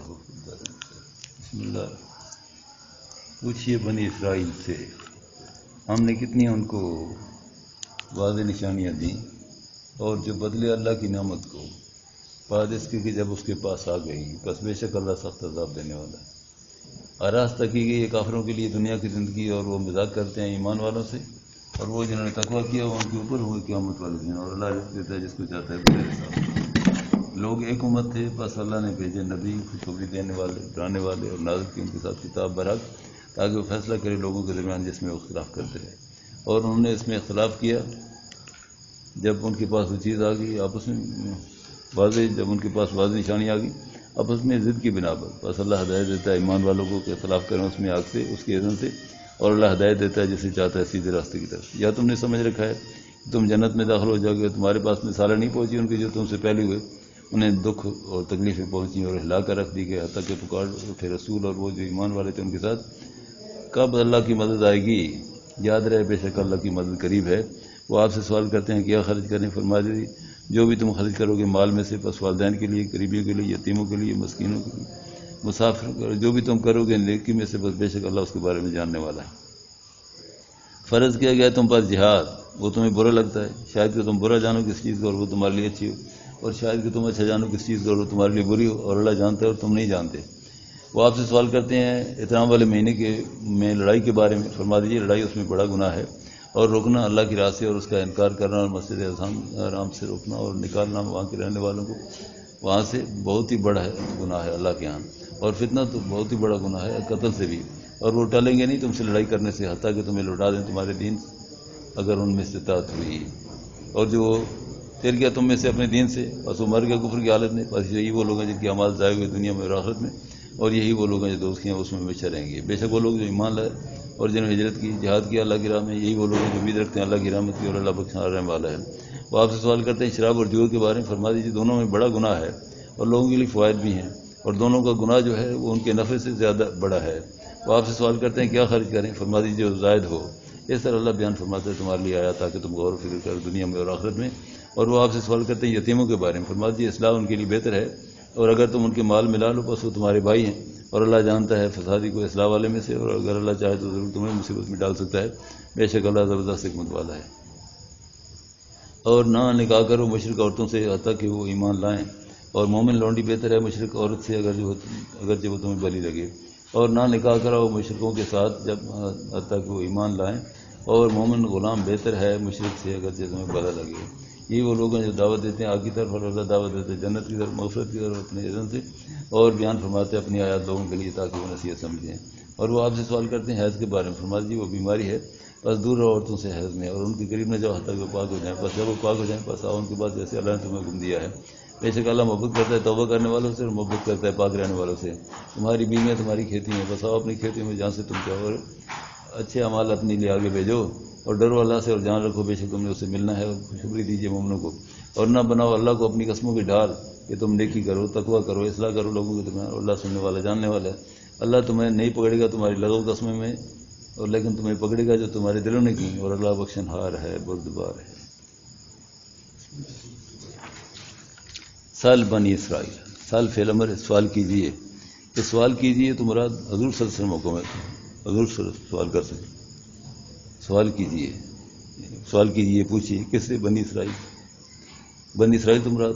بسم اللہ. پوچھیے بنی اسرائیل سے ہم نے کتنی ان کو واضح نشانیاں دیں اور جو بدلے اللہ کی نعمت کو بعد اس کی کہ جب اس کے پاس آ گئی بس بے شک اللہ سخت عذاب دینے والا ہے. آراستہ کی گئی ہے کافروں کے لیے دنیا کی زندگی اور وہ مذاق کرتے ہیں ایمان والوں سے اور وہ جنہوں نے تقویٰ کیا وہ ان کے اوپر ہوئے قیامت والے دن اور اللہ رزق دیتا ہے جس کو چاہتا ہے بغیر حساب. لوگ ایک امت تھے بس اللہ نے بھیجے نبی خوشخبری دینے والے ڈرانے والے اور نازل کی ان کے ساتھ کتاب برحق تاکہ وہ فیصلہ کرے لوگوں کے درمیان جس میں وہ اختلاف کرتے رہے. اور انہوں نے اس میں اختلاف کیا جب ان کے پاس وہ چیز آ گئی آپس میں جب ان کے پاس واضح نشانی آ گئی آپس میں ضد کی بنا پر بس اللہ ہدایت دیتا ہے ایمان والوں کو کہ اختلاف کریں اس میں آگ سے اس کی اذن سے اور اللہ ہدایت دیتا ہے جسے چاہتا ہے سیدھے راستے کی طرف. یا تم نے سمجھ رکھا ہے کہ تم جنت میں داخل ہو جاؤ گے تمہارے پاس مثالیں نہیں پہنچی ان کی جو تم سے پہلے ہوئے انہیں دکھ اور تکلیفیں پہنچی اور ہلا کر رکھ دی گئی حتیٰ کہ پکار اٹھے رسول اور وہ جو ایمان والے تھے ان کے ساتھ کب اللہ کی مدد آئے گی. یاد رہے بے شک اللہ کی مدد قریب ہے. وہ آپ سے سوال کرتے ہیں کیا خرچ کریں فرما دیجیے جو بھی تم خرچ کرو گے مال میں سے بس والدین کے لیے قریبیوں کے لیے یتیموں کے لیے مسکینوں کے لیے مسافر جو بھی تم کرو گے نیکی میں سے بس بے شک اللہ اس کے بارے میں جاننے والا ہے. فرض کیا گیا تم پر جہاد وہ تمہیں برا لگتا ہے شاید کہ تم برا جانو کس چیز کو اور وہ تمہارے لیے اچھی ہو اور شاید کہ تم اچھا جانو کس چیز کو اور وہ تمہارے لیے بری ہو اور اللہ جانتا ہے اور تم نہیں جانتے. وہ آپ سے سوال کرتے ہیں احترام والے مہینے میں لڑائی کے بارے میں فرما دیجیے لڑائی اس میں بڑا گناہ ہے اور روکنا اللہ کی راہ سے اور اس کا انکار کرنا اور مسجد حرام سے روکنا اور نکالنا وہاں کے رہنے والوں کو وہاں سے بہت ہی بڑا گناہ ہے اللہ کے ہاں. اور فتنہ تو بہت ہی بڑا گناہ ہے قتل سے بھی اور وہ ٹالیں گے نہیں تم سے لڑائی کرنے سے حتیٰ کہ تمہیں لوٹا دیں تمہارے دین اگر ان میں استطاعت ہوئی. اور جو تیر گیا تم میں سے اپنے دین سے بس وہ مر گیا کفر کی حالت میں بس یہی وہ لوگ ہیں جن کی اعمال ضائع ہوئے دنیا میں اور آخرت میں اور یہی وہ لوگ ہیں جو دوستیاں اس میں ہمیشہ رہیں گے. بے شک وہ لوگ جو ایمان لائے اور جنہوں نے ہجرت کی جہاد کیا اللہ کی راہ میں یہی وہ لوگ ہیں جو امید رکھتے ہیں اللہ کی رحمت کی اور اللہ بخشنے رحم والا ہے. وہ آپ سے سوال کرتے ہیں شراب اور جوئے کے بارے میں فرما دیجیے دونوں میں بڑا گناہ ہے اور لوگوں کے لیے فوائد بھی ہیں اور دونوں کا گناہ جو ہے وہ ان کے نفع سے زیادہ بڑا ہے. وہ آپ سے سوال کرتے ہیں کیا خرچ کریں فرما دیجیے جو زائد ہو. اس طرح اللہ بیان فرماتا ہے تمہارے لیے آیا تاکہ تم غور و فکر کرو دنیا میں اور آخرت میں. اور وہ آپ سے سوال کرتے ہیں یتیموں کے بارے میں فرما دیجیے اصلاح ان کے لیے بہتر ہے اور اگر تم ان کے مال ملا لو بس وہ تمہارے بھائی ہیں اور اللہ جانتا ہے فسادی کو اصلاح والے میں سے اور اگر اللہ چاہے تو ضرور تمہیں مصیبت میں ڈال سکتا ہے. بے شک اللہ زبردست حکمت والا ہے. اور نہ نکاح کرو مشرک عورتوں سے حتیٰ کہ وہ ایمان لائیں اور مومن لونڈی بہتر ہے مشرک عورت سے اگرچہ وہ تمہیں بلی لگے. اور نہ نکاح کراؤ مشرکوں کے ساتھ جب حتیٰ کہ وہ ایمان لائیں اور مومن غلام بہتر ہے مشرک سے اگرچہ تمہیں بلا لگے. یہی وہ لوگ ہیں جو دعوت دیتے ہیں آگ کی طرف اور اللہ دعوت دیتے ہیں جنت کی طرف مغفرت کی طرف اپنے اذن سے اور بیان فرماتے ہیں اپنی آیات لوگوں کے لیے تاکہ وہ نصیحت سمجھیں. اور وہ آپ سے سوال کرتے ہیں حیض کے بارے میں فرما دیجیے وہ بیماری ہے بس دور رہو عورتوں سے حیض میں اور ان کے قریب نہ جاؤ حتیٰ کہ وہ پاک ہو جائیں بس جب وہ پاک ہو جائیں بس آؤ ان کے بعد جیسے اللہ نے تمہیں حکم دیا ہے. بے شک اللہ محبت کرتا ہے توبہ کرنے والوں سے اور محبت کرتا ہے پاک رہنے والوں سے. تمہاری بیویاں تمہاری کھیتی ہیں بس آؤ اپنی کھیتیوں میں جہاں سے تم چاہو اور اچھے اعمال اپنے لیے آگے بھیجو اور ڈرو اللہ سے اور جان رکھو بے شک تم نے اسے ملنا ہے اور خوشخبری دیجیے مومنوں کو. اور نہ بناؤ اللہ کو اپنی قسموں کی ڈھال کہ تم نیکی کرو تقویٰ کرو اصلاح کرو لوگوں کے درمیان اور اللہ سننے والا جاننے والا ہے. اللہ تمہیں نہیں پکڑے گا تمہاری لغو قسموں میں اور لیکن تمہیں پکڑے گا جو تمہارے دلوں نے کی اور اللہ بخشن ہار ہے بردبار ہے. سال بنی اسرائیل سال فعل امر سوال کیجیے کہ سوال کیجیے تو مراد حضور صلی اللہ علیہ وسلم موقع میں حضور سوال کر سکتے سوال کیجیے پوچھیے کس سے بنی اسرائیل تو مراد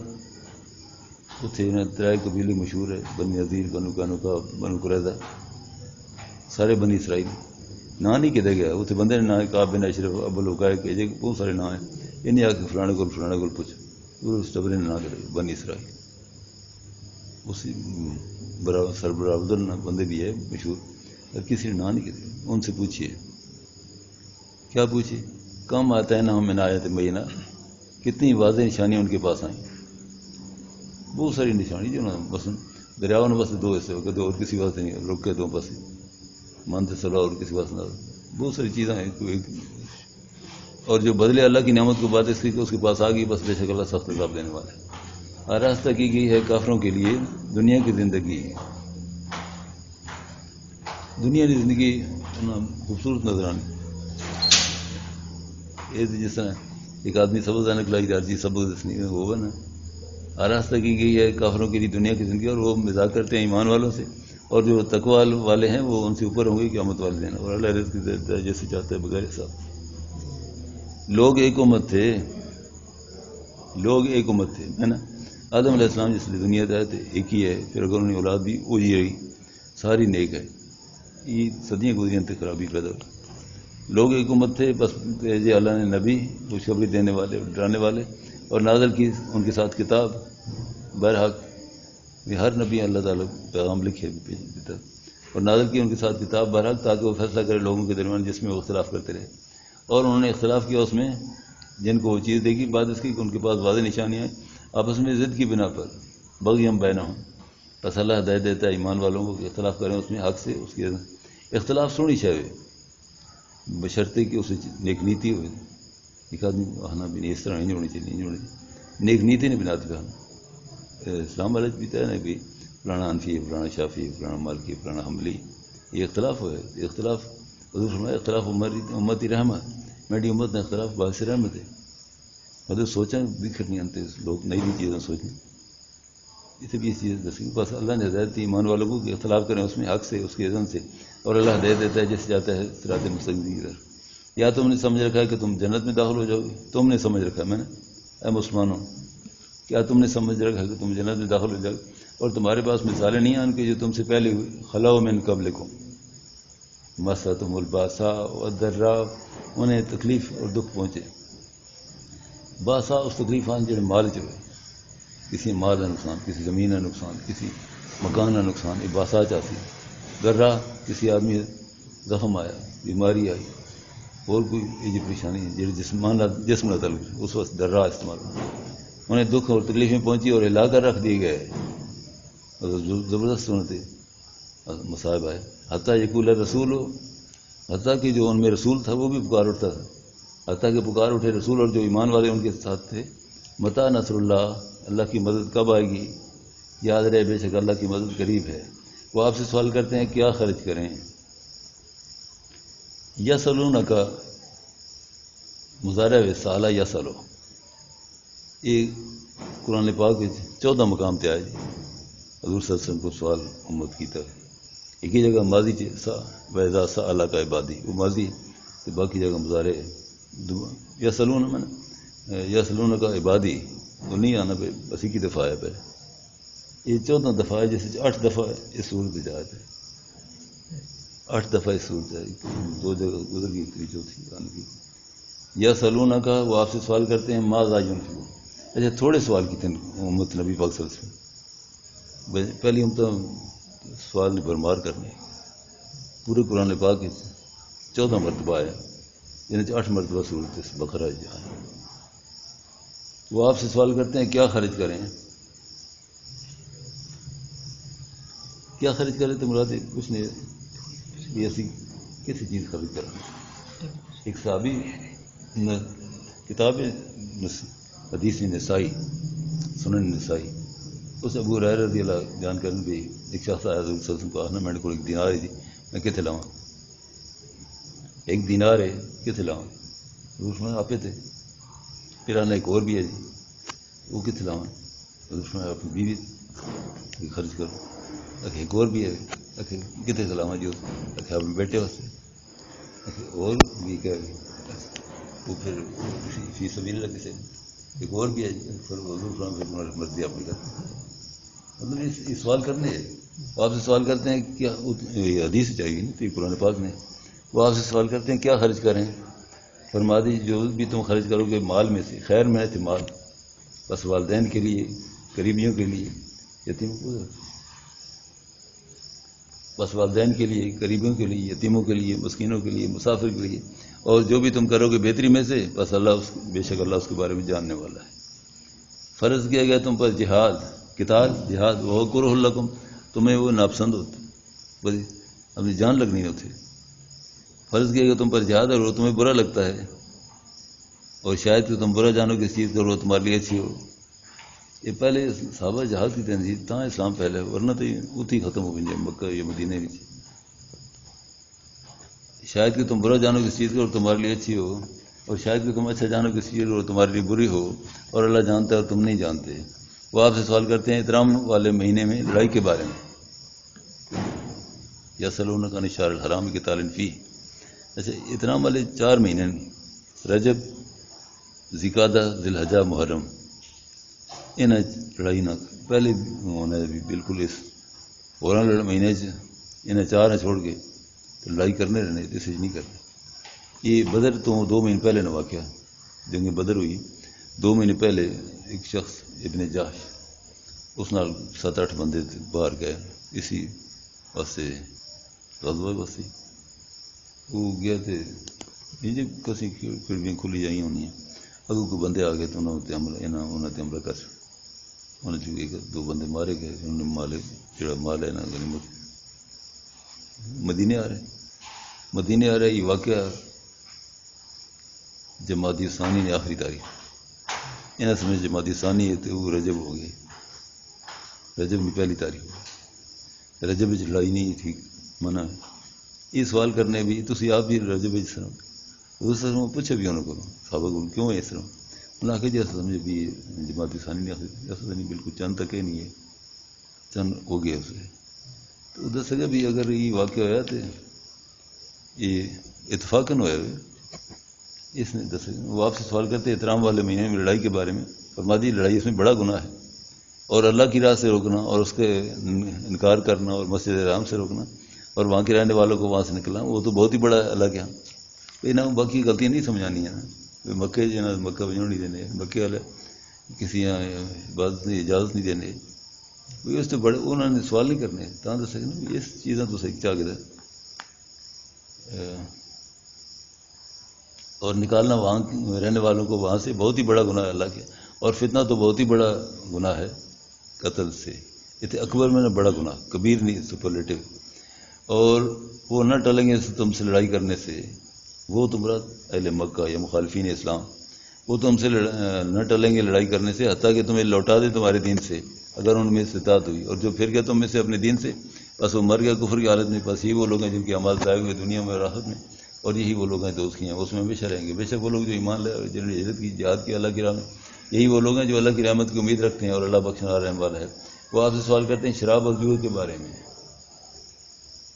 وہ تھے نا ترائے قبیلے مشہور ہے بنی نذیر بنو قینقاع بنو قریظہ سارے بنی اسرائیل نہ نہیں کہتے گیا وہ تھے بندے نے نہ کعب بن اشرف ابو الوقائے کہ بہت سارے نام ہیں یہ نہیں آ کے فلانے گل پوچھ پورے اس ٹبرے نے نہ کرے بنی اسرائیل اسی سربراہ بندے بھی ہے مشہور اور کسی نے نہ نہیں کہتے. ان سے پوچھیے کیا پوچھیے کم آتا ہے نا ہم میں آیت مبینہ کتنی واضح نشانیاں ان کے پاس آئیں بہت ساری نشانی جو نا بس دریاؤں نے بس دو ایسے ہو گئے اور کسی واسطے نہیں رک کے دو بس مانتے صلاح اور کسی واسطے بہت ساری چیزیں ہیں. اور جو بدلے اللہ کی نعمت کو بات اس کی کہ اس کے پاس آ گئی بس بے شک اللہ سخت عذاب دینے والا ہے. آراستہ کی گئی ہے کافروں کے لیے دنیا کی زندگی دنیا کی زندگی خوبصورت نظر آنے یہ جس طرح ایک آدمی سبز آنے کلائی جاتی سبز ہوگا نا آراستہ کی گئی ہے کافروں کے لیے دنیا کی زندگی، اور وہ مذاق کرتے ہیں ایمان والوں سے، اور جو تقوی والے ہیں وہ ان سے اوپر ہوں گے قیامت والے دن، اور اللہ رزق دیتا ہے جیسے چاہتا ہے بغیر حساب۔ لوگ ایک امت تھے، لوگ ایک امت تھے، ہے نا۔ آدم علیہ السلام جس لیے دنیا آئے تھے ایک ہی ہے، پھر اگر انہیں اولاد بھی وہی رہی، ساری نیک ہے۔ یہ صدیاں گزری انت خرابی پیدا ہوئی۔ لوگ ایک امت تھے، بس بھیجے اللہ نے نبی، خوشخبری دینے والے، ڈرانے والے، اور نازل کی ان کے ساتھ کتاب برحق۔ ہر نبی اللہ تعالیٰ پیغام لکھے دیتا، اور نازل کی ان کے ساتھ کتاب برحق، تاکہ وہ فیصلہ کرے لوگوں کے درمیان جس میں وہ اختلاف کرتے رہے۔ اور انہوں نے اختلاف کیا اس میں جن کو وہ چیز دیکھی، بعد اس کی کہ ان کے پاس واضح نشانیاں ہیں، آپس میں ضد کی بنا پر بغیم بینہم، بس اللہ ہدایت دیتا ہے ایمان والوں کو کہ اختلاف کریں اس میں حق سے، اس کے اختلاف سونی چاہیے بشرطے کہ اسے نیک نیتی ہوئے۔ ایک آدمی آنا بھی نہیں، اس طرح نہیں ہونی چاہیے، نہیں ہونی چاہیے، نیک نیتی نہیں بناتے کھانا۔ اسلام والے بھی ہے نا بھی فلانا حنفی ہے، فلانا شافی ہے، فلانا مالکی، فلانا حنبلی، یہ اختلاف ہوئے، یہ اختلاف حضور فرمایا اختلاف امتی رحمت، میری امت نے اختلاف باعث رحمت ہے۔ حضرت سوچیں بکھر نہیں آنتے لوگ، نئی نئی چیزیں سوچیں، اسے بھی یہ چیز دسی، بس اللہ نے ہدایت دی ایمان والوں کو کہ اختلاف کریں اس میں حق سے، اس کے اذن سے، اور اللہ ہدایت دیتا ہے جیسے جاتا ہے صراط مستقیم کی طرف۔ یا تم نے سمجھ رکھا ہے کہ تم جنت میں داخل ہو جاؤ گے، تم نے سمجھ رکھا ہے، میں نے اے مسلمانوں کیا تم نے سمجھ رکھا ہے کہ تم جنت میں داخل ہو جاؤ گے، اور تمہارے پاس مثالیں نہیں ہیں ان کی جو تم سے پہلے ہوئی، خلو من قبلکم مستہم الباساء والضراء، انہیں تکلیف اور دکھ پہنچے۔ باسا اس تکلیف آن جڑے مال چ ہوئے، کسی مال کا نقصان، کسی زمین کا نقصان، کسی مکان کا نقصان، یہ باسا چاہتی۔ درا کسی آدمی زخم آیا، بیماری آئی، اور کوئی یہ پریشانی ہے جی جسم نہ تعلق، اس وقت درا استعمال ہو، انہیں دکھ اور تکلیفیں پہنچی اور ہلا کر رکھ دیے گئے، زبردست سنتے مصائب آئے، حتیٰ یقول رسول ہو، حتیٰ کہ جو ان میں رسول تھا وہ بھی پکار اٹھتا تھا، حتیٰ کہ پکار اٹھے رسول اور جو ایمان والے ان کے ساتھ تھے، متى نصر اللہ، اللہ کی مدد کب آئے گی، یاد رہے بے شک اللہ کی مدد قریب ہے۔ وہ آپ سے سوال کرتے ہیں کیا خرچ کریں، یسألونک مضارع سالہ یسألو، یہ قرآن پاک 14 مقام تے آئے جی، حضور صلی اللہ علیہ وسلم کو سوال امت کی طرف، ایک ہی جگہ ماضی وَإِذَا سَأَلَكَ عِبَادِي، وہ ماضی ہے، باقی جگہ مضارع ہے۔ یسألون میں یسألونک عبادی تو نہیں آنا پہ، بس ایک ہی دفعہ ہے پہ، یہ 14 دفعہ ہے، جیسے 8 دفعہ اس صورت میں جاتا ہے، 8 دفعہ اس صورت ہے، 2 جگہ گزر گئی، چوتھی آنے کی۔ یسألونک وہ آپ سے سوال کرتے ہیں ماذا ينفقون، اچھا تھوڑے سوال کی تھے امت نبی پاک صلی اللہ علیہ وسلم، پہلی ہم تو سوال نے برمار کرنے، پورے قرآن پاک 14 مرتبہ آیا، یعنی 8 مرتبہ صورت بقرہ جہاں، وہ آپ سے سوال کرتے ہیں کیا خرچ کریں، کیا خرچ کریں تو مراد کچھ نہیں، ایسی کسی چیز خرچ کریں۔ ایک صحابی کتاب حدیث نسائی، سنن نسائی، اس ابو ہریرہ رضی اللہ جان کر بھی ایک شخص آیا حضور صلی اللہ علیہ وسلم کو آنا، میرے کو ایک دینار ہے جی، میں کتنے لاؤں، ایک دینار ہے کتنے لاؤں، حضور فرمایا آپ تھے، پھر آنا ایک اور بھی ہے جی، وہ کتنے لاؤں، حضور فرمایا اپنی بیوی خرچ کرو، ایک اور بھی ہے، کتنے لاؤں جی، آپ بیٹے واسطے، اور بھی کیا وہ پھر فی سبیل اللہ کسی، ایک اور بھی ہے، پھر حضور فرمایا مرضی آپ نے کرتے، مطلب یہ سوال کرنے ہے، آپ سے سوال کرتے ہیں کیا، یہ حدیث چاہیے نا، تو یہ قرآن پاک میں، وہ آپ سے سوال کرتے ہیں کیا خرچ کریں، فرما دی جو بھی تم خرچ کرو گے مال میں سے، خیر میں تھے مال، بس والدین کے لیے، قریبیوں کے لیے، یتیم کو، بس والدین کے لیے، قریبیوں کے لیے، یتیموں کے لیے، مسکینوں کے لیے، مسافر کے لیے، اور جو بھی تم کرو گے بہتری میں سے، بس اللہ بے شک اللہ اس کے بارے میں جاننے والا ہے۔ فرض کیا گیا تم پر جہاد، قتال جہاد، وہ کرہ لکم، تمہیں وہ ناپسند ہوتے، بس اپنی جان لگنی ہوتی، فرض کیا گیا تم پر جہاد اور وہ تمہیں برا لگتا ہے، اور شاید کہ تم برا جانو کس چیز کو وہ تمہارے لیے اچھی ہو۔ یہ پہلے صحابہ جہاد کی تنظیم تھا، اسلام پہلے، ورنہ تو اتنی ختم ہو گئی مکہ یا مدینہ میں، شاید کہ تم برا جانو کس چیز کو اور تمہارے لیے اچھی ہو، اور شاید کہ تم اچھا جانو کس چیز کو اور تمہارے لیے بری ہو، اور اللہ جانتا ہے اور تم نہیں جانتے، وہ آپ سے سوال کرتے ہیں احترام والے مہینے میں لڑائی کے بارے میں. یسألونک عن الشہر الحرام قتال فیہ. اچھا احترام والے 4 مہینے رجب ذوالقعدہ ذی الحجہ محرم انہیں لڑائی نہ پہلے ہونا بھی بالکل اس ہوراں مہینے انہیں 4 چھوڑ کے تو لڑائی کرنے رہنے اس نہیں کرنے. یہ بدر تو 2 مہینے پہلے نہ واقعہ جنگ بدر ہوئی 2 مہینے پہلے ایک شخص ابن جاش اس نال 7-8 بندے باہر گئے اسی واسطے غزوہ واسطے وہ گیا تھے جی کسی کھڑکیاں کھلی جائی ہونی ہیں اگوں کوئی بندے آ گئے تو انہوں نے حملہ کر انہوں نے 1-2 بندے مارے گئے. انہوں نے جڑا مال ہے نا غنیمت مدینے آ رہے یہ واقعہ جمادی ثانی نے آخری تاریخ انہیں سمجھ جمادی ثانی ہے تو وہ رجب ہو گئے. رجب کی پہلی تاریخ ہو رجب لڑائی نہیں ٹھیک منع ہے. یہ سوال کرنے بھی تھی آپ بھی رجب اس طرح پوچھے بھی انہوں کو صحابہ کیوں ہے اس طرح انہوں نے آخر جیسا سمجھے بھی جماعتی ثانی نہیں ایسا نہیں بالکل چند تک ہی نہیں ہے چند ہو گیا اسے تو ادھر سے بھی اگر یہ واقعہ ہوا تو یہ اتفاقاً ہوا اس نے دس وہ آپ سے سوال کرتے احترام والے مہینے میں لڑائی کے بارے میں. فرما دی لڑائی اس میں بڑا گناہ ہے اور اللہ کی راہ سے روکنا اور اس کے انکار کرنا اور مسجد حرام سے روکنا اور وہاں کے رہنے والوں کو وہاں سے نکلنا وہ تو بہت ہی بڑا اللہ کے یہاں نہ باقی غلطیاں نہیں سمجھانی ہیں نا مکے جو نا مکہ بجوں نہیں دینے مکے والے کسی عبادت نہیں اجازت نہیں دینے اس تو بڑے انہوں نے سوال نہیں کرنے تو دس نا اس چیزاں تو صحیح چاہ کے اور نکالنا وہاں رہنے والوں کو وہاں سے بہت ہی بڑا گناہ ہے اللہ کے اور فتنہ تو بہت ہی بڑا گناہ ہے قتل سے یہ اکبر میں نے بڑا گناہ کبیر نہیں سپرلیٹو اور وہ نہ ٹلیں گے تم سے لڑائی کرنے سے وہ تمہارا اہل مکہ یا مخالفین اسلام وہ تم سے نہ ٹلیں گے لڑائی کرنے سے حتیٰ کہ تمہیں لوٹا دے تمہارے دین سے اگر ان میں استطاعت ہوئی اور جو پھر گیا تم میں سے اپنے دین سے بس وہ مر گیا کفر کی حالت میں بس یہی وہ لوگ ہیں جن کے اعمال ضائع ہوئے دنیا میں اور آخرت میں اور یہی وہ لوگ ہیں جو اس کی ہیں اس میں ہمیشہ رہیں گے. بے شک وہ لوگ جو ایمان لے جنہوں نے ہجرت کی جہاد کی اللہ کی راہ میں یہی وہ لوگ ہیں جو اللہ کی رحمت کی امید رکھتے ہیں اور اللہ بخشنے رحم والا ہے. وہ آپ سے سوال کرتے ہیں شراب اور جوئے کے بارے میں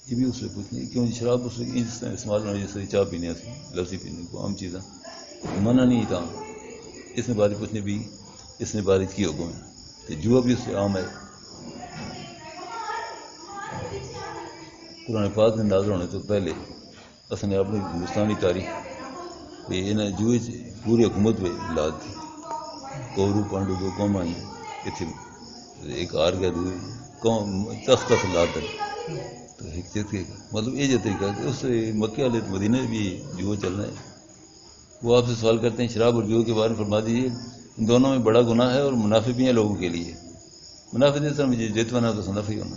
یہ بھی اس سے کچھ نہیں کیوں شراب اس سے استعمال ہونا جیسے چائے پینے سے لسی پینے کو عام چیزیں منع نہیں تھا اس نے بارش پوچھنے بھی اس نے بارش کی حکم ہے تو جوا بھی اس سے عام ہے. قرآن پاک میں نازل ہونے تو پہلے اس نے اپنی ہندوستانی تاریخ انہیں جوئے پوری حکومت پہ لا دی کورو پانڈو 2 قوم آئی اتنے ایک آر گیا قوم تخت لا کر تو ایک مطلب یہ جو طریقہ کہ اس سے مکے والے مدینہ بھی جوا چلنا ہے. وہ آپ سے سوال کرتے ہیں شراب اور جوا کے بارے میں فرما دیجیے ان دونوں میں بڑا گناہ ہے اور منافع بھی ہیں لوگوں کے لیے. منافع نہیں سر مجھے جیتوانا تو نفع ہونا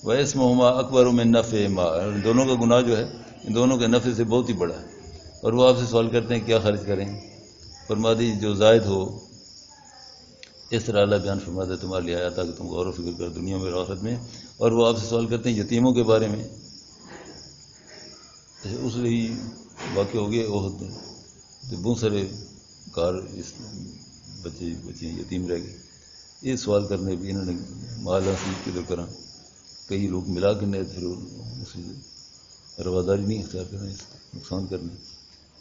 ویس محما اکبر میں نفع ما ان دونوں کا گناہ جو ہے ان دونوں کے نفع سے بہت ہی بڑا ہے. اور وہ آپ سے سوال کرتے ہیں کیا خرچ کریں فرما دیجیے جو زائد ہو اس طرح اللہ بیان فرما دے تمہارے لیے آیا تاکہ تم غور و فکر کر دنیا میں اور آخرت میں. اور وہ آپ سے سوال کرتے ہیں یتیموں کے بارے میں اس لیے واقع ہو گیا عہد میں تو بہت سارے کار اس بچے یتیم رہ گئے. یہ سوال کرنے بھی انہوں نے مال حاصل کدھر کرا کئی لوگ ملا کے نہیں پھر اسی رواداری نہیں اختیار کرنا نقصان کرنا.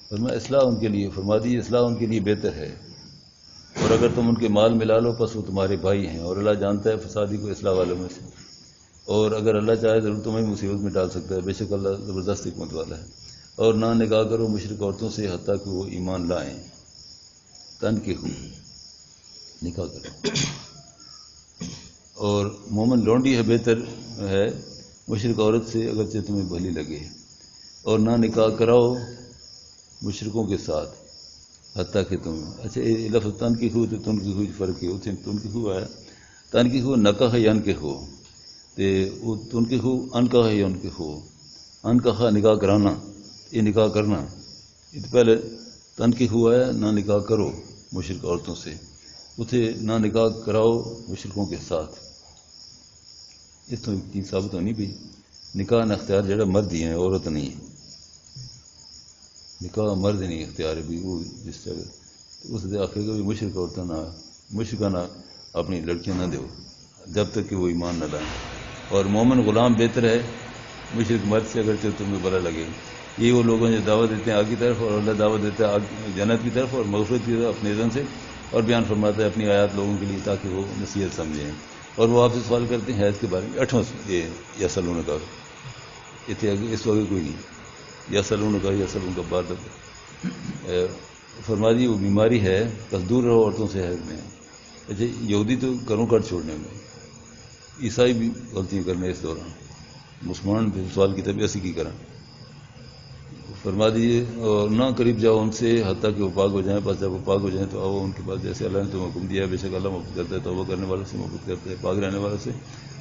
فرما اصلاح ان کے لیے فرما دیجیے اصلاح ان کے لیے بہتر ہے اور اگر تم ان کے مال ملا لو پس وہ تمہارے بھائی ہیں اور اللہ جانتا ہے فسادی کو اصلاح والوں میں سے اور اگر اللہ چاہے ضرور تمہیں مصیبت میں ڈال سکتا ہے. بے شک اللہ زبردست حکمت والا ہے. اور نہ نکاح کرو مشرک عورتوں سے حتیٰ کہ وہ ایمان لائیں تن کے خون نکاح کرو اور مومن لونڈی ہے بہتر ہے مشرک عورت سے اگرچہ تمہیں بھلی لگے اور نہ نکاح کراؤ مشرکوں کے ساتھ حتیٰ کہ تم اچھا لفظ تن کی خو تو تن کی خو فرق ہے اتنے تن کی خو آیا تن کی خو نکاح ہے یا ان کے خو تو تن کی خو ان کا ہے یا ان کے خو ان کا نکاح کرانا یہ نکاح کرنا یہ تو پہلے تن کی خو آیا نہ نکاح کرو مشرک عورتوں سے اتنے نہ نکاح کراؤ مشرکوں کے ساتھ. اس تو ایک چیز ثابت ہونی بھی نکاح نہ اختیار جڑا مرد ہی ہے عورت نہیں ہے. نکاح مرد نہیں اختیار ہے بھی وہ جس جگہ تو اس سے آخر کا بھی مشرک عورتیں نہ مشرکانہ اپنی لڑکیاں نہ دو جب تک کہ وہ ایمان نہ لائیں. اور مومن غلام بہتر ہے مشرک مرد سے اگرچہ تمہیں برا لگے. یہ وہ لوگ ہیں جو دعوت دیتے ہیں آگ کی طرف، اور اللہ دعوت دیتا ہے جنت کی طرف اور مغفرت کی طرف اپنے اذن سے، اور بیان فرماتا ہے اپنی آیات لوگوں کے لیے تاکہ وہ نصیحت سمجھیں. اور وہ آپ سے سوال کرتے ہیں حیض کے بارے میں. 8واں یا سلون کا اس وقت کوئی نہیں. یا سلون کا بار فرما دی وہ بیماری ہے بس دور رہو عورتوں سے حیض میں. اچھا یہودی تو گھروں کٹ چھوڑنے میں، عیسائی بھی غلطیاں کرنے اس دوران، مسلمان بھی سوال کی طبیعت سے کی کریں. فرما دیجیے اور نہ قریب جاؤ ان سے حتیٰ کہ وہ پاک ہو جائیں. بس جب وہ پاک ہو جائیں تو آؤ ان کے پاس جیسے اللہ نے تمہیں حکم دیا ہے. بے شک اللہ محبت کرتا ہے توبہ کرنے والوں سے، محبت کرتا ہے پاک رہنے والوں سے.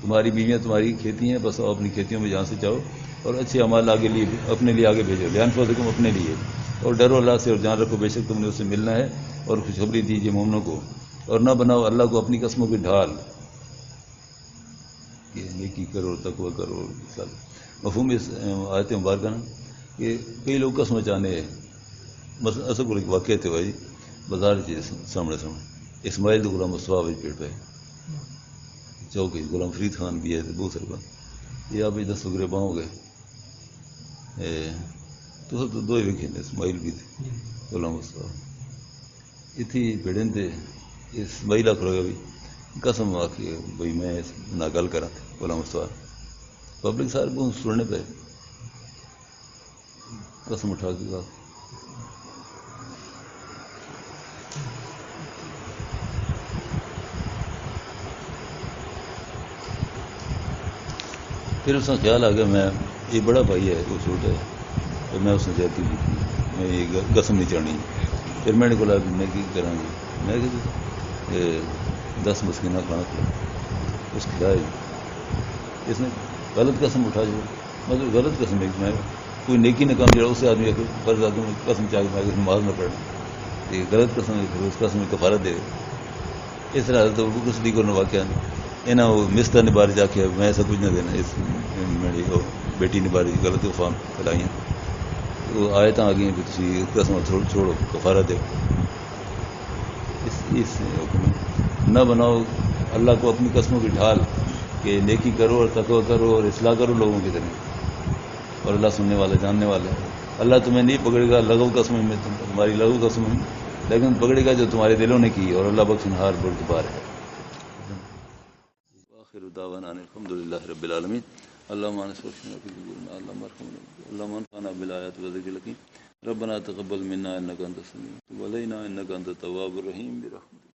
تمہاری بیویاں تمہاری کھیتی ہیں، بس آؤ اپنی کھیتیوں میں جہاں سے چاہو اور اچھے اعمال آگے لیے اپنے لیے آگے بھیجو. لانفسکم اپنے لیے، اور ڈرو اللہ سے اور جان رکھو بے شک تم نے اس سے ملنا ہے. اور خوشخبری دیجیے مومنوں کو، اور نہ بناؤ اللہ کو اپنی قسموں کی ڈھال کہ نیکی کرو تقوی کرو. مفہوم اس آیت مبارکہ نا کہ کئی لوگ قسم چاہنے ہیں. مثلا اصل کو ایک واقعہ تھے بھائی بازار سامنے اسماعیل تو غلام مصطفیٰ پیٹ پہ چوک غلام فرید خان بھی ہے بہت سر بند یہ آپ 10 وغیرہ باؤں ہو گئے تو دو ہی ویکھے اسماعیل بھی تھے غلام مصطفیٰ اتنی پیڑیں تھے اسماعیل آخر ہوگا بھی قسم آ کے بھائی میں نہ گل کرا تھا غلام مصطفیٰ پبلک سارے کو سننے پہ قسم اٹھا کے کہا پھر اس کا خیال آ گیا میں یہ بڑا بھائی ہے وہ چھوٹا ہے تو میں اس نے جاتی بھی میں یہ قسم نہیں چڑھنی. پھر میں نے بولا میں کی کرا گی میں کہ 10 مسکینہ کھانا کھلا اس کھلائے. اس نے غلط قسم اٹھا جو مطلب غلط قسم ہے میں کوئی نیکی نہ کام جڑا اس سے آدمی فرض آدمی قسم چاہ کے میں نماز نہ پڑھنا یہ غلط قسم ہے. پھر اس قسم میں کفارت دے. اس طرح تو ابو بکر صدیق اور واقعہ انہیں وہ مستر نے بار جا کے میں ایسا کچھ نہ دینا اس میری بیٹی نے باری غلط فام پھیلائیں وہ آیتاں آ گئی ہیں کہ تھی قسم چھوڑو کفارت دے. اس حکم نہ بناؤ اللہ کو اپنی قسموں کی ڈھال کہ نیکی کرو اور تقوی کرو اور اصلاح کرو لوگوں کی طرح. اور اللہ سننے والا جاننے والا ہے. اللہ تمہیں نہیں پکڑے گا لغو قسم میں تمہاری لغو قسم میں لیکن پکڑے گا جو تمہارے دلوں نے کی اور اللہ بخشنہار بردبار ہے. آخر دعوانا الحمدللہ رب العالمین. اللهم انصرنا في ذنوبنا اللهم ارحمنا اللهم انفعنا بالآيات والذكر الحكيم ربنا تقبل منا انك انت السميع العليم وتب علينا انك انت التواب الرحيم برحمتك.